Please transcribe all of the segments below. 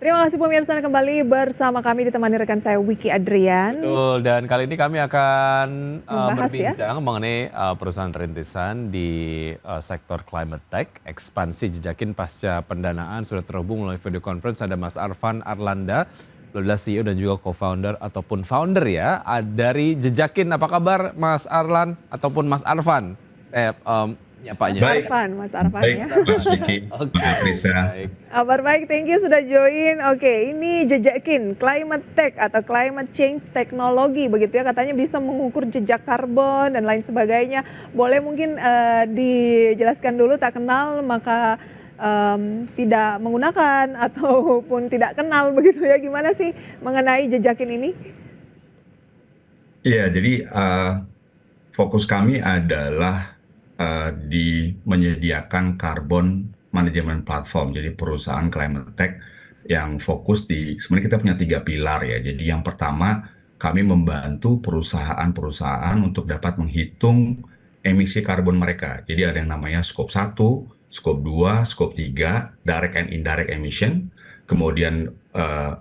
Terima kasih pemirsa Anda kembali bersama kami ditemani rekan saya Wiki Adrian Betul, dan kali ini kami akan membahas ya. berbincang mengenai perusahaan rintisan di sektor climate tech, ekspansi jejakin pasca pendanaan. Sudah terhubung melalui video conference ada Mas Arfan Arlanda, adalah CEO dan juga co-founder ataupun founder ya dari Jejakin. Apa kabar Mas Arlan ataupun Mas Arfan? Saya nyapanya. Baik. Mas Arfan baik, ya. Mas Vicky, Mbak Prisa. Baik. Kabar baik, thank you sudah join. Oke, ini Jejakin, climate tech atau climate change teknologi begitu ya, katanya bisa mengukur jejak karbon dan lain sebagainya. Boleh mungkin dijelaskan dulu, tak kenal maka tidak menggunakan ataupun tidak kenal begitu ya, gimana sih mengenai Jejakin ini? Iya, jadi fokus kami adalah di menyediakan carbon management platform. Jadi perusahaan climate tech yang fokus sebenarnya kita punya 3 pilar ya. Jadi yang pertama, kami membantu perusahaan-perusahaan untuk dapat menghitung emisi karbon mereka. Jadi ada yang namanya scope 1, scope 2, scope 3, direct and indirect emission. Kemudian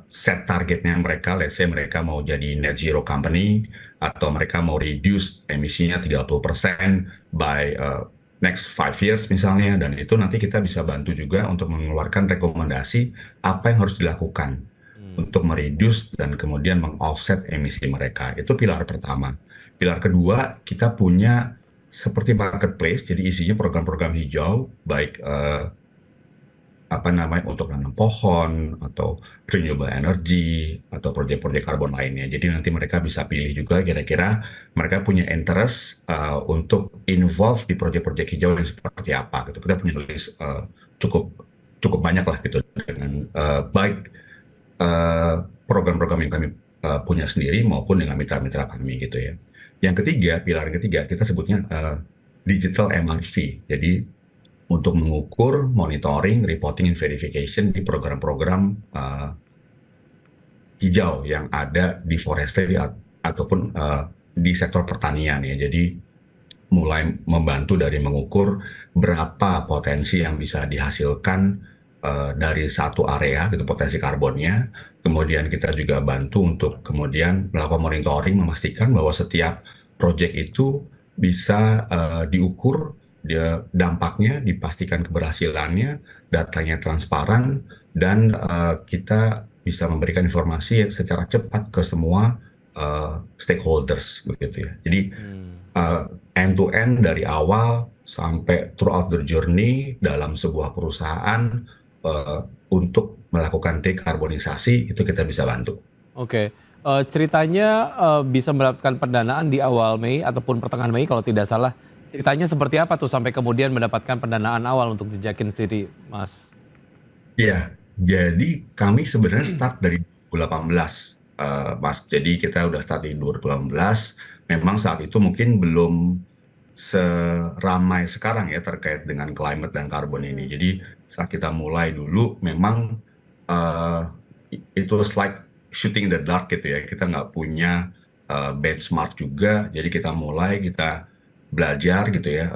set targetnya mereka, let's say mereka mau jadi net zero company, atau mereka mau reduce emisinya 30% by next 5 years misalnya, dan itu nanti kita bisa bantu juga untuk mengeluarkan rekomendasi apa yang harus dilakukan untuk mereduce dan kemudian meng-offset emisi mereka. Itu pilar pertama. Pilar kedua, kita punya seperti marketplace, jadi isinya program-program hijau, baik untuk nanam pohon atau renewable energy atau proyek-proyek karbon lainnya. Jadi nanti mereka bisa pilih juga kira-kira mereka punya interest untuk involve di proyek-proyek hijau yang seperti apa gitu. Kita punya list cukup banyak lah gitu, dengan baik program-program yang kami punya sendiri maupun dengan mitra-mitra kami gitu ya. Yang ketiga, pilar ketiga kita sebutnya digital MRV. Jadi untuk mengukur, monitoring, reporting, and verification di program-program hijau yang ada di forestry ataupun di sektor pertanian ya. Jadi mulai membantu dari mengukur berapa potensi yang bisa dihasilkan dari satu area, gitu, potensi karbonnya. Kemudian kita juga bantu untuk kemudian melakukan monitoring, memastikan bahwa setiap proyek itu bisa diukur, dampaknya, dipastikan keberhasilannya, datanya transparan, dan kita bisa memberikan informasi secara cepat ke semua stakeholders begitu ya. Jadi end to end dari awal sampai throughout the journey dalam sebuah perusahaan untuk melakukan dekarbonisasi itu kita bisa bantu. Oke. Ceritanya bisa mendapatkan pendanaan di awal Mei ataupun pertengahan Mei kalau tidak salah. Ceritanya seperti apa tuh sampai kemudian mendapatkan pendanaan awal untuk Jejakin sendiri, Mas? Iya, jadi kami sebenarnya start dari 2018, Mas. Jadi kita udah start di 2018. Memang saat itu mungkin belum seramai sekarang ya terkait dengan climate dan karbon ini. Jadi saat kita mulai dulu memang itu like shooting in the dark gitu ya. Kita nggak punya benchmark juga. Jadi kita belajar gitu ya,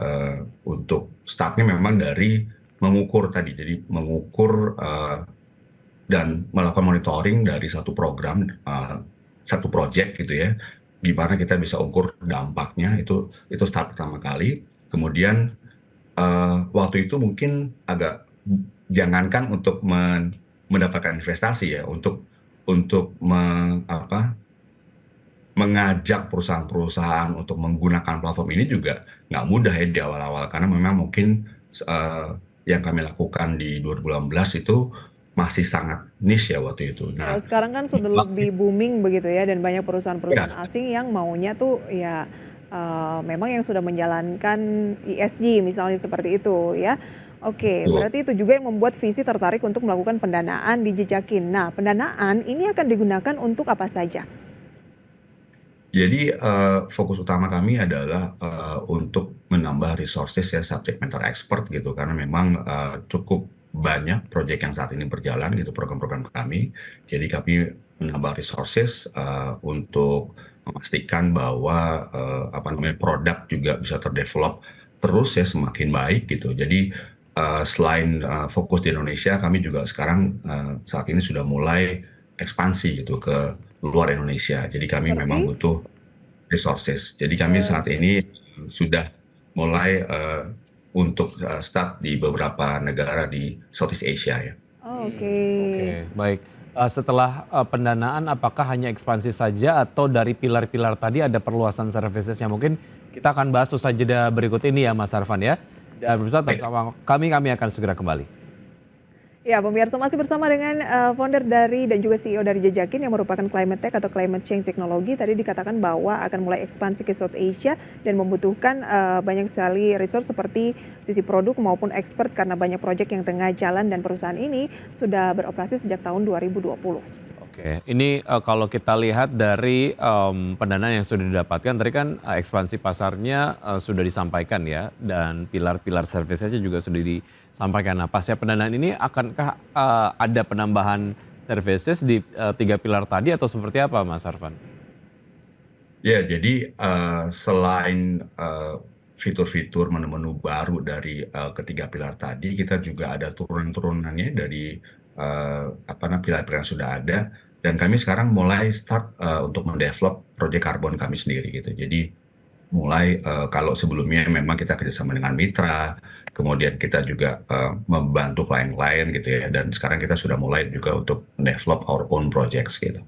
untuk startnya memang dari mengukur tadi, jadi mengukur dan melakukan monitoring dari satu program, satu project gitu ya, gimana kita bisa ukur dampaknya, itu start pertama kali. Kemudian waktu itu mungkin agak jangankan untuk mendapatkan investasi ya, untuk mengajak perusahaan-perusahaan untuk menggunakan platform ini juga nggak mudah ya di awal-awal, karena memang mungkin yang kami lakukan di 2018 itu masih sangat niche ya waktu itu. Nah, sekarang kan sudah lebih booming begitu ya, dan banyak perusahaan-perusahaan asing yang maunya tuh ya memang yang sudah menjalankan ESG misalnya seperti itu ya. Oke, berarti itu juga yang membuat Visi tertarik untuk melakukan pendanaan di Jejakin. Nah, pendanaan ini akan digunakan untuk apa saja? Jadi fokus utama kami adalah untuk menambah resources ya, subject matter expert gitu, karena memang cukup banyak proyek yang saat ini berjalan gitu, program-program kami. Jadi kami menambah resources untuk memastikan bahwa produk juga bisa terdevelop terus ya, semakin baik gitu. Jadi selain fokus di Indonesia, kami juga sekarang saat ini sudah mulai ekspansi gitu ke luar Indonesia. Jadi kami memang Seperti? butuh resources. Jadi kami saat Oke. ini sudah mulai untuk start di beberapa negara di Southeast Asia ya. Oke. Oke, baik. Setelah pendanaan, apakah hanya ekspansi saja atau dari pilar-pilar tadi ada perluasan servicesnya? Mungkin kita akan bahas usai jeda berikut ini ya Mas Arfan ya. Dan pemirsa tetap Baik. sama kami akan segera kembali. Ya, pemirsa masih bersama dengan founder dari dan juga CEO dari Jejakin yang merupakan Climate Tech atau Climate Change Technology. Tadi dikatakan bahwa akan mulai ekspansi ke South Asia dan membutuhkan banyak sekali resource seperti sisi produk maupun expert karena banyak proyek yang tengah jalan dan perusahaan ini sudah beroperasi sejak tahun 2020. Oke, ini kalau kita lihat dari pendanaan yang sudah didapatkan, tadi kan ekspansi pasarnya sudah disampaikan ya, dan pilar-pilar servicesnya juga sudah disampaikan. Nah, pasca pendanaan ini akankah ada penambahan services di 3 pilar tadi atau seperti apa Mas Arfan? Ya, jadi selain fitur-fitur menu-menu baru dari ketiga pilar tadi, kita juga ada turunan-turunannya dari pilar-pilar yang sudah ada. Dan kami sekarang mulai start untuk mendevelop proyek karbon kami sendiri gitu. Jadi mulai kalau sebelumnya memang kita kerjasama dengan mitra, kemudian kita juga membantu klien-klien gitu ya. Dan sekarang kita sudah mulai juga untuk mendevelop our own projects gitu.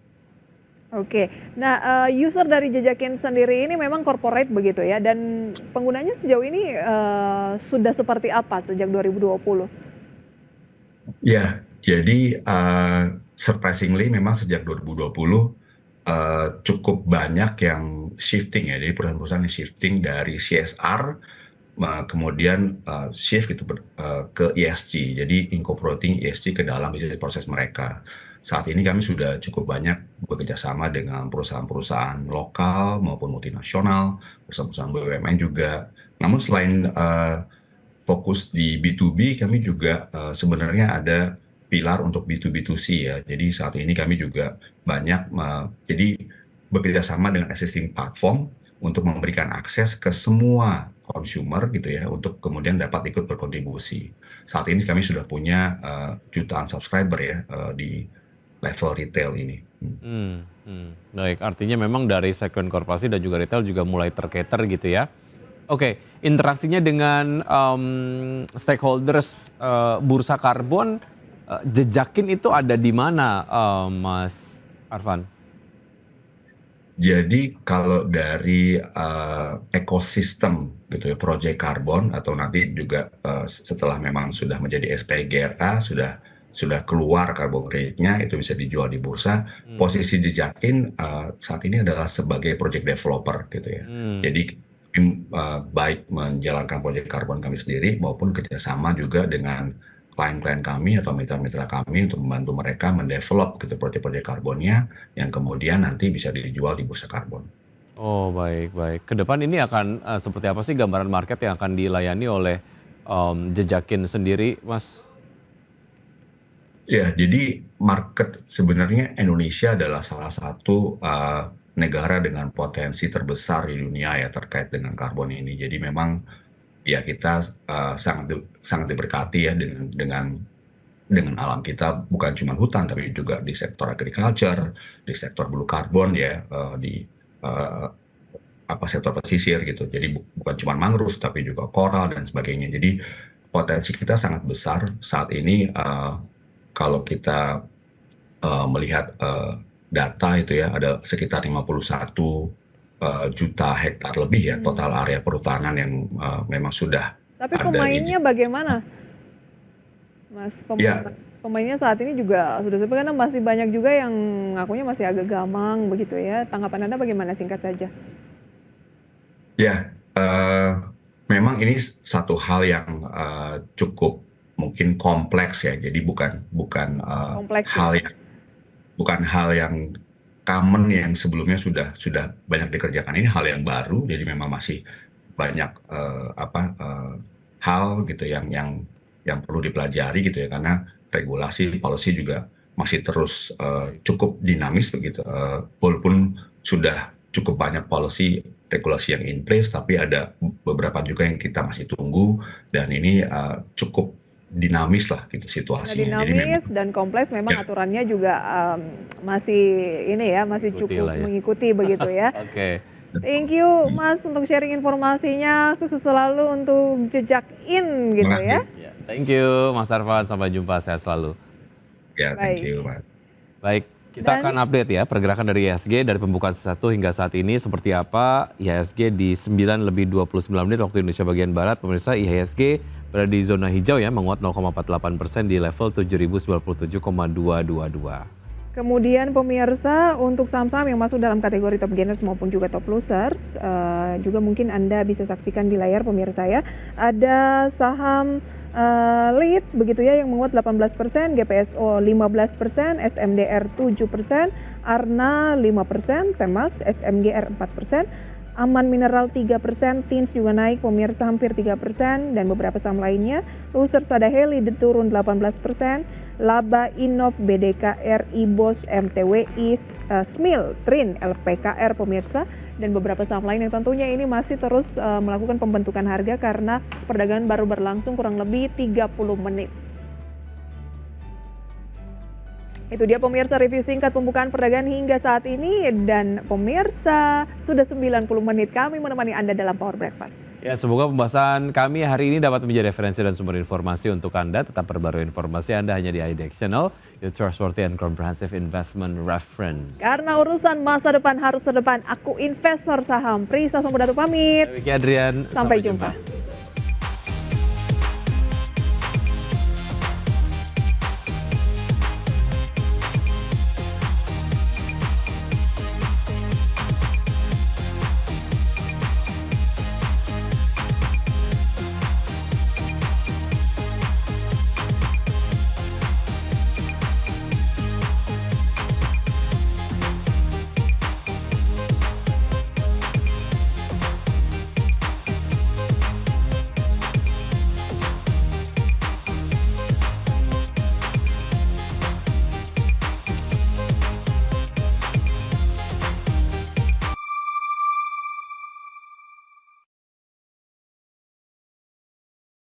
Oke, nah user dari Jejakin sendiri ini memang corporate begitu ya, dan penggunanya sejauh ini sudah seperti apa sejak 2020? Ya, jadi surprisingly memang sejak 2020 cukup banyak yang shifting ya. Jadi perusahaan-perusahaan yang shifting dari CSR kemudian shift gitu ke ESG. Jadi incorporating ESG ke dalam bisnis proses mereka. Saat ini kami sudah cukup banyak bekerja sama dengan perusahaan-perusahaan lokal maupun multinasional, perusahaan-perusahaan BUMN juga. Namun selain fokus di B2B, kami juga sebenarnya ada pilar untuk B2B2C ya. Jadi saat ini kami juga banyak jadi bekerja sama dengan existing platform untuk memberikan akses ke semua consumer gitu ya, untuk kemudian dapat ikut berkontribusi. Saat ini kami sudah punya jutaan subscriber ya di level retail ini. Baik, artinya memang dari segmen korporasi dan juga retail juga mulai tercater gitu ya. Oke, interaksinya dengan stakeholders bursa karbon, Jejakin itu ada di mana, Mas Arfan? Jadi kalau dari ekosistem gitu ya, proyek karbon atau nanti juga setelah memang sudah menjadi SPGRA, sudah keluar carbon credit-nya, itu bisa dijual di bursa. Posisi Jejakin saat ini adalah sebagai project developer gitu ya. Jadi baik menjalankan proyek karbon kami sendiri maupun kerjasama juga dengan klien-klien kami atau mitra-mitra kami untuk membantu mereka mendevelop gitu proyek-proyek karbonnya yang kemudian nanti bisa dijual di bursa karbon. Oh, baik. Ke depan ini akan seperti apa sih gambaran market yang akan dilayani oleh Jejakin sendiri, Mas? Ya, jadi market sebenarnya Indonesia adalah salah satu negara dengan potensi terbesar di dunia ya terkait dengan karbon ini. Jadi memang ya kita sangat diberkati ya dengan alam kita, bukan cuma hutan tapi juga di sektor agriculture, di sektor blue carbon ya, di sektor pesisir gitu. Jadi bukan cuma mangrove tapi juga coral dan sebagainya. Jadi potensi kita sangat besar saat ini. Kalau kita melihat data itu ya, ada sekitar 51 juta hektar lebih ya total area perhutanan yang memang sudah Tapi ada pemainnya bagaimana, Mas? Ya, Pemainnya saat ini juga sudah seperti karena masih banyak juga yang ngakunya masih agak gamang begitu ya. Tanggapan Anda bagaimana, singkat saja? ya, memang ini satu hal yang cukup mungkin kompleks ya. Jadi bukan Kompleks ya. hal yang common yang sebelumnya sudah banyak dikerjakan. Ini hal yang baru, jadi memang masih banyak hal gitu yang perlu dipelajari gitu ya, karena regulasi policy juga masih terus cukup dinamis begitu. Walaupun sudah cukup banyak policy regulasi yang in place, tapi ada beberapa juga yang kita masih tunggu dan ini cukup dinamis lah gitu Karena situasinya. Jadi memang dinamis dan kompleks, memang ya, aturannya juga masih ini ya, masih Ikuti cukup lah ya. mengikuti begitu ya. Oke. Thank you Mas untuk sharing informasinya, sukses selalu untuk jejak in gitu terima ya. kasih. Ya, thank you Mas Arfan, sampai jumpa, sehat selalu. Ya, thank Baik. you, Pak. Baik, kita Dan- akan update ya pergerakan dari IHSG dari pembukaan 1 hingga saat ini seperti apa. IHSG di 9:29 waktu Indonesia bagian Barat. Pemirsa, IHSG berada di zona hijau ya, menguat 0,48% di level 7.097,222. Kemudian pemirsa, untuk saham-saham yang masuk dalam kategori top gainers maupun juga top losers, juga mungkin Anda bisa saksikan di layar pemirsa ya. Ada saham lead begitu ya yang menguat 18%, GPSO 15%, SMDR 7%, Arna 5%, Temas, SMGR 4%, Aman Mineral 3%, Tins juga naik pemirsa hampir 3%, dan beberapa saham lainnya. Loser Sadaheli turun 18%, Laba, Innov, BDKR, IBOS, MTWI, SMIL, Trin, LPKR pemirsa, dan beberapa saham lain yang tentunya ini masih terus melakukan pembentukan harga karena perdagangan baru berlangsung kurang lebih 30 menit. Itu dia pemirsa review singkat pembukaan perdagangan hingga saat ini, dan pemirsa sudah 90 menit kami menemani Anda dalam Power Breakfast. Ya, semoga pembahasan kami hari ini dapat menjadi referensi dan sumber informasi untuk Anda. Tetap perbarui informasi Anda hanya di IDX Channel, your trustworthy and comprehensive investment reference. Karena urusan masa depan harus ke depan, aku investor saham. Prisa Sampurdato pamit. Wiki Adrian, Sampai jumpa.